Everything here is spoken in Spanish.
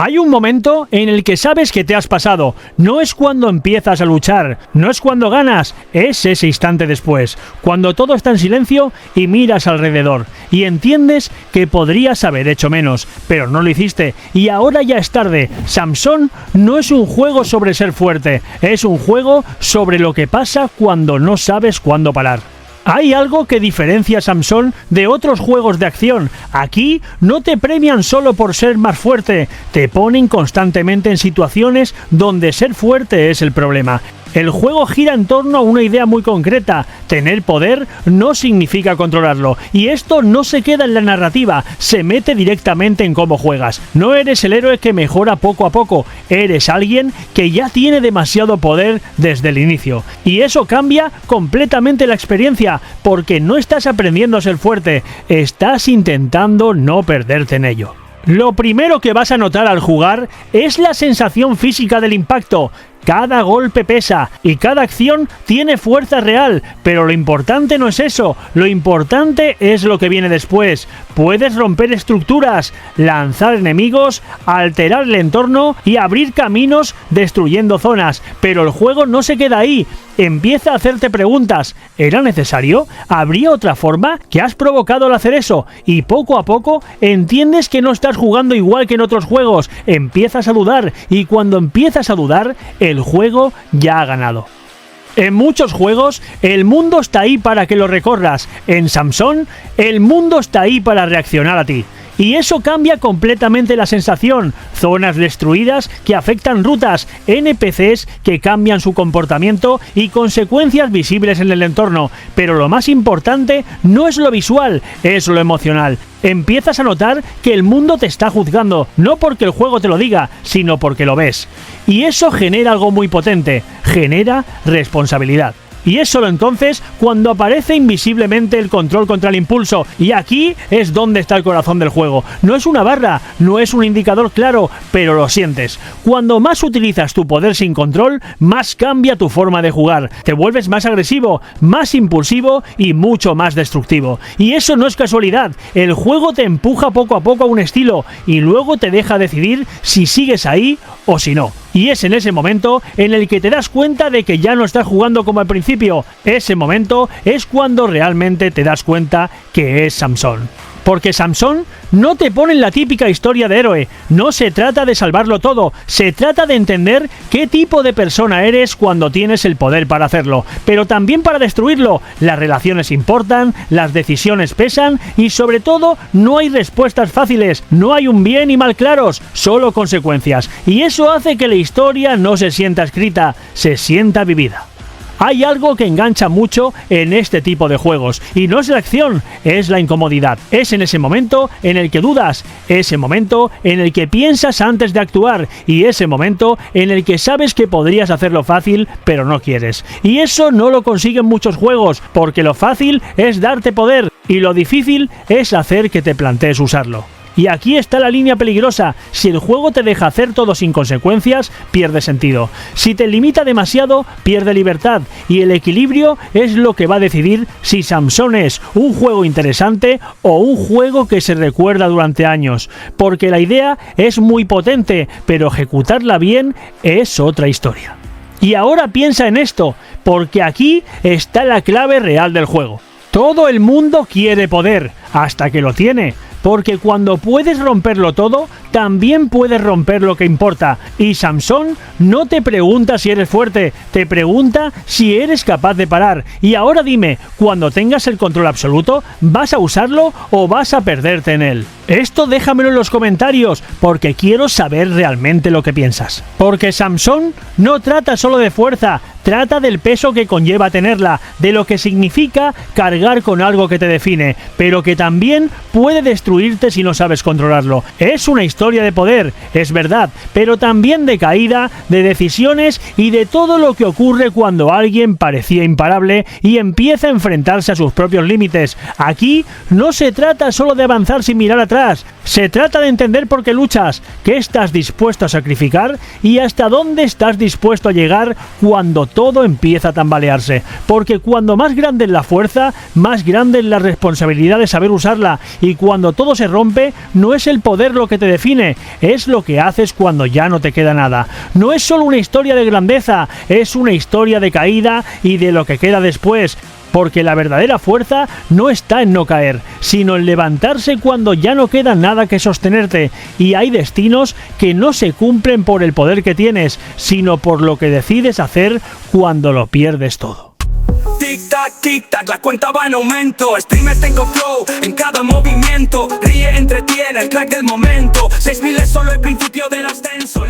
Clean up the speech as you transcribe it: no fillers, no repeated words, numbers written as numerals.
Hay un momento en el que sabes que te has pasado. No es cuando empiezas a luchar, no es cuando ganas, es ese instante después, cuando todo está en silencio y miras alrededor y entiendes que podrías haber hecho menos, pero no lo hiciste y ahora ya es tarde. Samsón no es un juego sobre ser fuerte, es un juego sobre lo que pasa cuando no sabes cuándo parar. Hay algo que diferencia a Samsón de otros juegos de acción. Aquí no te premian solo por ser más fuerte, te ponen constantemente en situaciones donde ser fuerte es el problema. El juego gira en torno a una idea muy concreta: tener poder no significa controlarlo, y esto no se queda en la narrativa, se mete directamente en cómo juegas. No eres el héroe que mejora poco a poco, eres alguien que ya tiene demasiado poder desde el inicio, y eso cambia completamente la experiencia, porque no estás aprendiendo a ser fuerte, estás intentando no perderte en ello. Lo primero que vas a notar al jugar es la sensación física del impacto. Cada golpe pesa y cada acción tiene fuerza real, pero lo importante no es eso, lo importante es lo que viene después. Puedes romper estructuras, lanzar enemigos, alterar el entorno y abrir caminos destruyendo zonas, pero el juego no se queda ahí. Empieza a hacerte preguntas: ¿era necesario? ¿Habría otra forma? ¿Qué has provocado al hacer eso? Y poco a poco entiendes que no estás jugando igual que en otros juegos, empiezas a dudar, y cuando empiezas a dudar, el juego ya ha ganado. En muchos juegos, el mundo está ahí para que lo recorras. En Samsón, el mundo está ahí para reaccionar a ti. Y eso cambia completamente la sensación. Zonas destruidas que afectan rutas, NPCs que cambian su comportamiento y consecuencias visibles en el entorno. Pero lo más importante no es lo visual, es lo emocional. Empiezas a notar que el mundo te está juzgando, no porque el juego te lo diga, sino porque lo ves. Y eso genera algo muy potente, genera responsabilidad. Y es solo entonces cuando aparece invisiblemente el control contra el impulso, y aquí es donde está el corazón del juego. No es una barra, no es un indicador claro, pero lo sientes. Cuando más utilizas tu poder sin control, más cambia tu forma de jugar. Te vuelves más agresivo, más impulsivo y mucho más destructivo. Y eso no es casualidad, el juego te empuja poco a poco a un estilo y luego te deja decidir si sigues ahí o si no. Y es en ese momento en el que te das cuenta de que ya no estás jugando como al principio. Ese momento es cuando realmente te das cuenta que es Samsón. Porque Samsón no te pone en la típica historia de héroe, no se trata de salvarlo todo, se trata de entender qué tipo de persona eres cuando tienes el poder para hacerlo, pero también para destruirlo. Las relaciones importan, las decisiones pesan y sobre todo no hay respuestas fáciles, no hay un bien y mal claros, solo consecuencias, y eso hace que la historia no se sienta escrita, se sienta vivida. Hay algo que engancha mucho en este tipo de juegos, y no es la acción, es la incomodidad. Es en ese momento en el que dudas, ese momento en el que piensas antes de actuar, y ese momento en el que sabes que podrías hacerlo fácil, pero no quieres. Y eso no lo consiguen muchos juegos, porque lo fácil es darte poder, y lo difícil es hacer que te plantees usarlo. Y aquí está la línea peligrosa. Si el juego te deja hacer todo sin consecuencias, pierde sentido. Si te limita demasiado, pierde libertad. Y el equilibrio es lo que va a decidir si Samsón es un juego interesante o un juego que se recuerda durante años. Porque la idea es muy potente, pero ejecutarla bien es otra historia. Y ahora piensa en esto, porque aquí está la clave real del juego. Todo el mundo quiere poder, hasta que lo tiene. Porque cuando puedes romperlo todo, también puedes romper lo que importa. Y Samsón no te pregunta si eres fuerte, te pregunta si eres capaz de parar. Y ahora dime, cuando tengas el control absoluto, ¿vas a usarlo o vas a perderte en él? Esto déjamelo en los comentarios, porque quiero saber realmente lo que piensas. Porque Samsón no trata solo de fuerza, trata del peso que conlleva tenerla, de lo que significa cargar con algo que te define, pero que también puede destruirte si no sabes controlarlo. Es una historia de poder, es verdad, pero también de caída, de decisiones y de todo lo que ocurre cuando alguien parecía imparable y empieza a enfrentarse a sus propios límites. Aquí no se trata solo de avanzar sin mirar atrás, Se trata de entender por qué luchas, qué estás dispuesto a sacrificar y hasta dónde estás dispuesto a llegar cuando todo empieza a tambalearse. Porque cuando más grande es la fuerza, más grande es la responsabilidad de saber usarla. Y cuando todo se rompe, no es el poder lo que te define, es lo que haces cuando ya no te queda nada. No es solo una historia de grandeza, es una historia de caída y de lo que queda después. Porque la verdadera fuerza no está en no caer, sino en levantarse cuando ya no queda nada que sostenerte. Y hay destinos que no se cumplen por el poder que tienes, sino por lo que decides hacer cuando lo pierdes todo. Tic tac, la cuenta va en aumento. Streamers tengo flow en cada movimiento. Ríe, entretiene, el crack del momento. 6000 es solo el principio del ascenso.